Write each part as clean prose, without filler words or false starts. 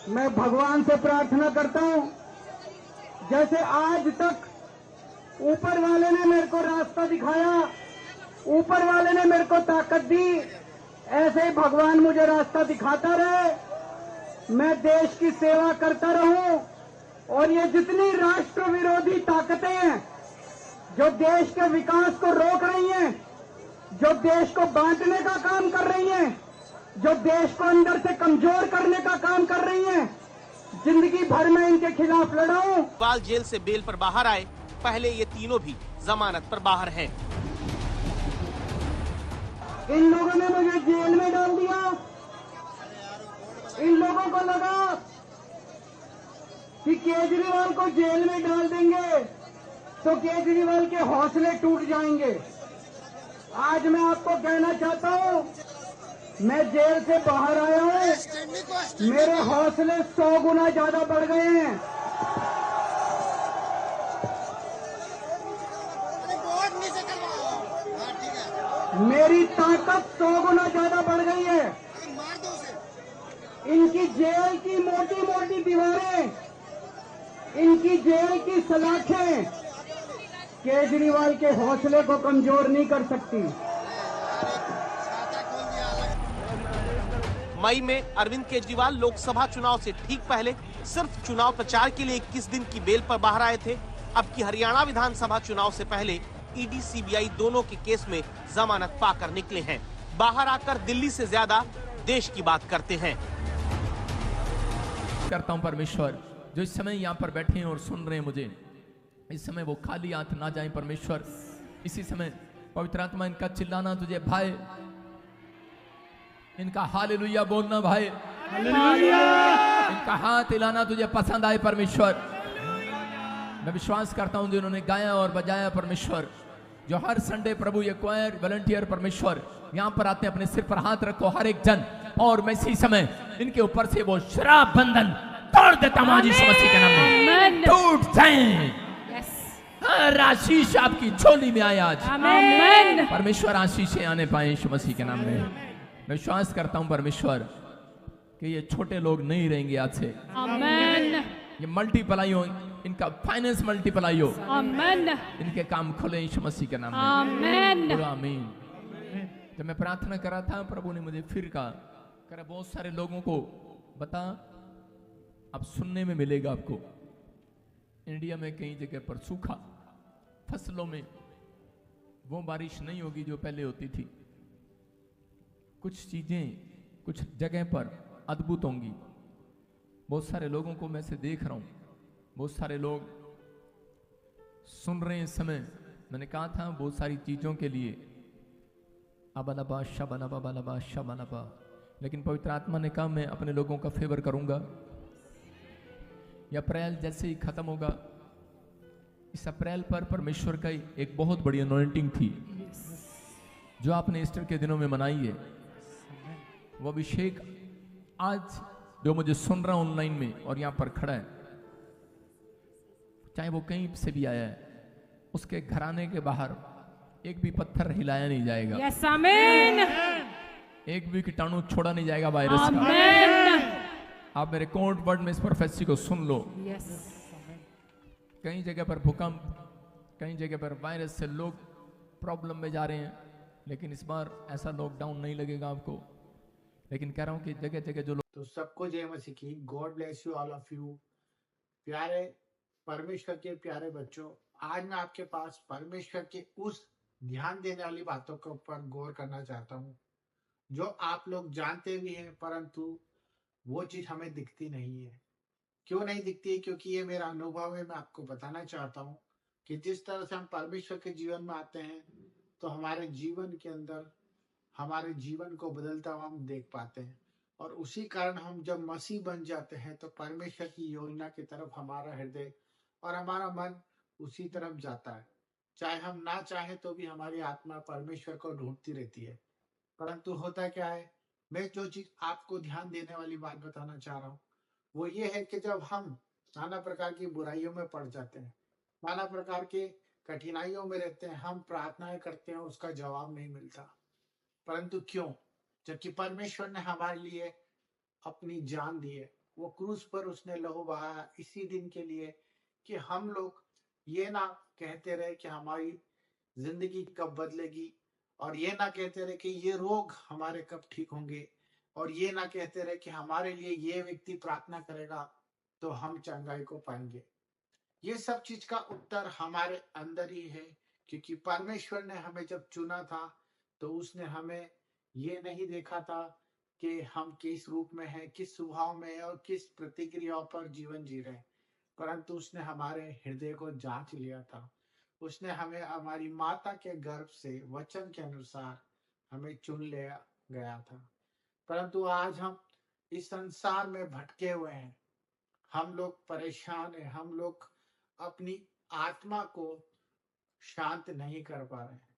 मैं भगवान से प्रार्थना करता हूं, जैसे आज तक ऊपर वाले ने मेरे को रास्ता दिखाया, ऊपर वाले ने मेरे को ताकत दी, ऐसे ही भगवान मुझे रास्ता दिखाता रहे। मैं देश की सेवा करता रहूं और ये जितनी राष्ट्र विरोधी ताकतें हैं जो देश के विकास को रोक रही हैं, जो देश को बांटने का काम कर रही हैं, जो देश को अंदर से कमजोर करने का काम कर रही हैं, जिंदगी भर में इनके खिलाफ लड़ाऊं। इकबाल जेल से बेल पर बाहर आए, पहले ये तीनों भी जमानत पर बाहर हैं। इन लोगों ने मुझे जेल में डाल दिया। इन लोगों को लगा कि केजरीवाल को जेल में डाल देंगे तो केजरीवाल के हौसले टूट जाएंगे। आज मैं आपको कहना चाहता हूं, मैं जेल से बाहर आया हूं, मेरे हौसले 100 गुना ज्यादा बढ़ गए हैं। मेरी ताकत 100 गुना ज्यादा बढ़ गई है। इनकी जेल की मोटी मोटी दीवारें, इनकी जेल की सलाखें केजरीवाल के हौसले को कमजोर नहीं कर सकती। मई में अरविंद केजरीवाल लोकसभा चुनाव से ठीक पहले सिर्फ चुनाव प्रचार के लिए 21 दिन की बेल पर बाहर आए थे। अब की हरियाणा विधानसभा चुनाव से पहले ईडी सीबीआई दोनों के केस में जमानत पाकर निकले हैं। बाहर आकर दिल्ली से ज्यादा देश की बात करते हैं। करता हूं परमेश्वर, जो इस समय यहाँ पर बैठे हैं और सुन रहे हैं मुझे, इस समय वो खाली हाथ ना जाए परमेश्वर। इसी समय पवित्र आत्मा इनका चिल्लाना तुझे भाई, इनका हालेलुया बोलना भाई, इनका हाथ हिलाना तुझे पसंद आए परमेश्वर। मैं विश्वास करता हूं जिन्होंने गाया और बजाया परमेश्वर, जो हर संडे प्रभु ये क्वायर वॉलंटियर परमेश्वर यहाँ पर आते हैं, अपने सिर पर हाथ रखो हर एक जन, और मैं इसी समय इनके ऊपर से वो शराब बंधन तोड़ देता हूं आज यीशु मसीह के नाम में। टूट जाए हर आशीष आपकी झोली में आए आज। परमेश्वर आशीषें आने पाए यीशु मसीह के नाम में। मैं विश्वास करता हूं परमेश्वर कि ये छोटे लोग नहीं रहेंगे आज से। ये मल्टीप्लाई हो, इनका फाइनेंस मल्टीप्लाई हो, इनके काम खुले यीशु मसीह के नाम में। आमीन। जब मैं प्रार्थना कर रहा था, प्रभु ने मुझे फिर कहा बहुत सारे लोगों को बता, अब सुनने में मिलेगा आपको, इंडिया में कई जगह पर सूखा, फसलों में वो बारिश नहीं होगी जो पहले होती थी। कुछ चीजें कुछ जगह पर अद्भुत होंगी। बहुत सारे लोगों को मैं से देख रहा हूं, बहुत सारे लोग सुन रहे हैं इस समय। मैंने कहा था बहुत सारी चीजों के लिए अबलबा शबलबा बलबा शबलबा, लेकिन पवित्र आत्मा ने कहा मैं अपने लोगों का फेवर करूंगा। यह अप्रैल जैसे ही खत्म होगा, इस अप्रैल पर परमेश्वर का एक बहुत बड़ी अनॉइंटिंग थी जो आपने ईस्टर के दिनों में मनाई है। वो अभिषेक आज जो मुझे सुन रहा ऑनलाइन में और यहां पर खड़ा है, चाहे वो कहीं से भी आया है, उसके घराने के बाहर एक भी पत्थर हिलाया नहीं जाएगा। यस आमीन। एक भी कीटाणु छोड़ा नहीं जाएगा वायरस का। आप मेरे कोर्ट वर्ड में इस प्रोफेसी को सुन लो। यस। कई जगह पर भूकंप, कई जगह पर वायरस से लोग प्रॉब्लम में जा रहे हैं, लेकिन इस बार ऐसा लॉकडाउन नहीं लगेगा आपको। लेकिन कह रहा हूं कि जगह जगह जो लोग, तो सबको जय मसीह की। God bless you all of you. प्यारे परमेश्वर के प्यारे बच्चों, आज मैं आपके पास परमेश्वर के उस ध्यान देने वाली बातों के ऊपर गौर करना चाहता हूँ जो आप लोग जानते भी हैं, परंतु वो चीज हमें दिखती नहीं है। क्यों नहीं दिखती है? क्योंकि ये मेरा अनुभव है। मैं आपको बताना चाहता हूँ कि जिस तरह से हम परमेश्वर के जीवन में आते हैं तो हमारे जीवन के अंदर हमारे जीवन को बदलता हुआ हम देख पाते हैं, और उसी कारण हम जब मसीह बन जाते हैं तो परमेश्वर की योजना की तरफ हमारा हृदय और हमारा मन उसी तरफ जाता है। चाहे हम ना चाहे तो भी हमारी आत्मा परमेश्वर को ढूंढती रहती है। परंतु होता क्या है, मैं जो चीज आपको ध्यान देने वाली बात बताना चाह रहा हूँ वो ये है कि जब हम नाना प्रकार की बुराइयों में पड़ जाते हैं, नाना प्रकार के कठिनाइयों में रहते हैं, हम प्रार्थनाएं करते हैं, उसका जवाब नहीं मिलता। परंतु क्यों? जबकि परमेश्वर ने हमारे लिए अपनी जान दी है, वो क्रूस पर उसने लहू बहाया इसी दिन के लिए कि हम लोग ये ना कहते रहे कि हमारी जिंदगी कब बदलेगी, और ये ना कहते रहे कि ये रोग हमारे कब ठीक होंगे, और ये ना कहते रहे कि हमारे लिए ये व्यक्ति प्रार्थना करेगा तो हम चंगाई को पाएंगे। ये सब चीज का उत्तर हमारे अंदर ही है, क्योंकि परमेश्वर ने हमें जब चुना था तो उसने हमें ये नहीं देखा था कि हम किस रूप में हैं, किस स्वभाव में हैं और किस प्रतिक्रियाओं पर जीवन जी रहे हैं, परंतु उसने हमारे हृदय को जांच लिया था। उसने हमें हमारी माता के गर्भ से वचन के अनुसार हमें चुन लिया गया था। परंतु आज हम इस संसार में भटके हुए हैं, हम लोग परेशान हैं, हम लोग अपनी आत्मा को शांत नहीं कर पा रहे हैं।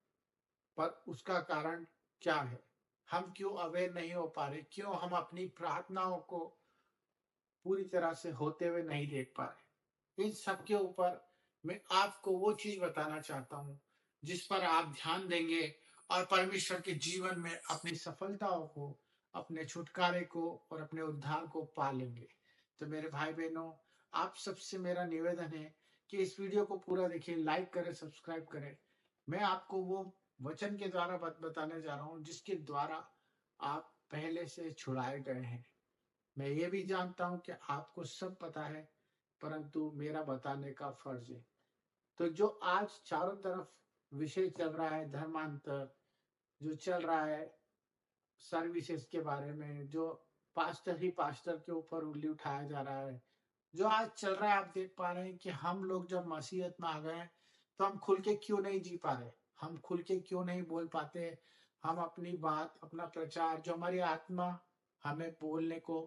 पर उसका कारण क्या है? हम क्यों अवेयर नहीं हो पा रहे? क्यों हम अपनी प्रार्थनाओं को पूरी तरह से होते हुए नहीं देख पा रहे? इन सब के ऊपर मैं आपको वो चीज बताना चाहता हूँ जिस पर आप ध्यान देंगे और परमेश्वर के जीवन में अपनी सफलताओं को, अपने छुटकारे को और अपने उद्धार को पा लेंगे। तो मेरे भाई बहनों, आप सबसे मेरा निवेदन है कि इस वीडियो को पूरा देखिए, लाइक करें, सब्सक्राइब करें। मैं आपको वो वचन के द्वारा बताने जा रहा हूँ जिसके द्वारा आप पहले से छुड़ाए गए हैं। मैं ये भी जानता हूँ कि आपको सब पता है, परंतु मेरा बताने का फर्ज है। तो जो आज चारों तरफ विषय चल रहा है, धर्मांतर जो चल रहा है, सर्विसेज के बारे में, जो पास्टर ही पास्टर के ऊपर उंगली उठाया जा रहा है, जो आज चल रहा है, आप देख पा रहे हैं कि हम लोग जब मसीहत में आ गए हैं तो हम खुल के क्यों नहीं जी पा रहे, हम खुल के क्यों नहीं बोल पाते, हम अपनी बात, अपना प्रचार, जो हमारी आत्मा हमें बोलने को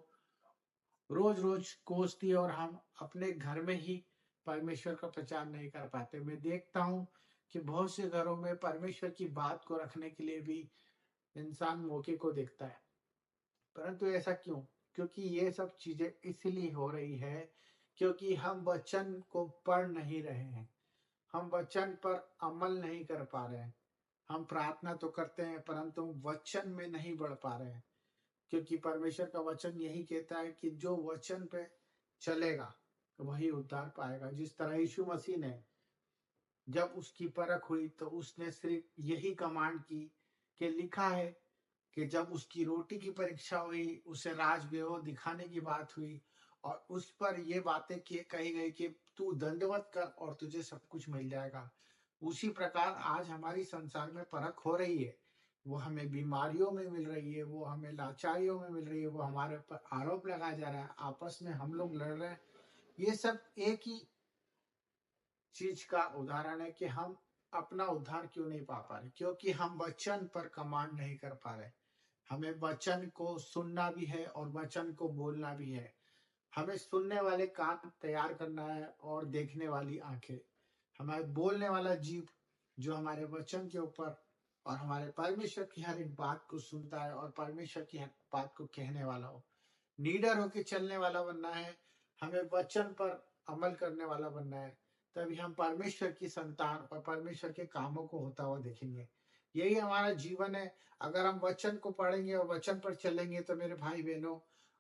रोज रोज कोसती है, और हम अपने घर में ही परमेश्वर का प्रचार नहीं कर पाते। मैं देखता हूँ कि बहुत से घरों में परमेश्वर की बात को रखने के लिए भी इंसान मौके को देखता है, परंतु ऐसा क्यों? क्योंकि ये सब चीजें इसलिए हो रही है क्योंकि हम वचन को पढ़ नहीं रहे हैं, हम वचन पर अमल नहीं कर पा रहे हैं। हम प्रार्थना तो करते हैं परंतु वचन में नहीं बढ़ पा रहे हैं, क्योंकि परमेश्वर का वचन यही कहता है कि जो वचन पे चलेगा वही उद्धार पाएगा। जिस तरह यीशु मसीह ने जब उसकी परख हुई तो उसने सिर्फ यही कमांड की कि लिखा है कि जब उसकी रोटी की परीक्षा हुई, उसे राजवैभव दिखाने की बात हुई और उस पर ये बातें कही गई कि तू दंडवत कर और तुझे सब कुछ मिल जाएगा। उसी प्रकार आज हमारी संसार में परख हो रही है, वो हमें बीमारियों में मिल रही है, वो हमें लाचारियों में मिल रही है, वो हमारे पर आरोप लगाया जा रहा है, आपस में हम लोग लड़ रहे हैं। ये सब एक ही चीज का उदाहरण है कि हम अपना उद्धार क्यों नहीं पा रहे, क्योंकि हम वचन पर कमांड नहीं कर पा रहे। हमें वचन को सुनना भी है और वचन को बोलना भी है। हमें सुनने वाले कान तैयार करना है और देखने वाली आंखें। हमारे बोलने वाला जीव जो हमारे वचन के ऊपर और हमारे परमेश्वर की हर एक बात को सुनता है और परमेश्वर की हर बात को कहने वाला हो। लीडर होके चलने वाला बनना है, हमें वचन पर अमल करने वाला बनना है, तभी हम परमेश्वर की संतान और परमेश्वर के कामों को होता हुआ देखेंगे। यही हमारा जीवन है। अगर हम वचन को पढ़ेंगे और वचन पर चलेंगे तो मेरे भाई बहनों,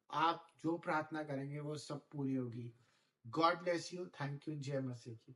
आप जो प्रार्थना करेंगे वो सब पूरी होगी। God bless you. Thank you. जय मसीह की।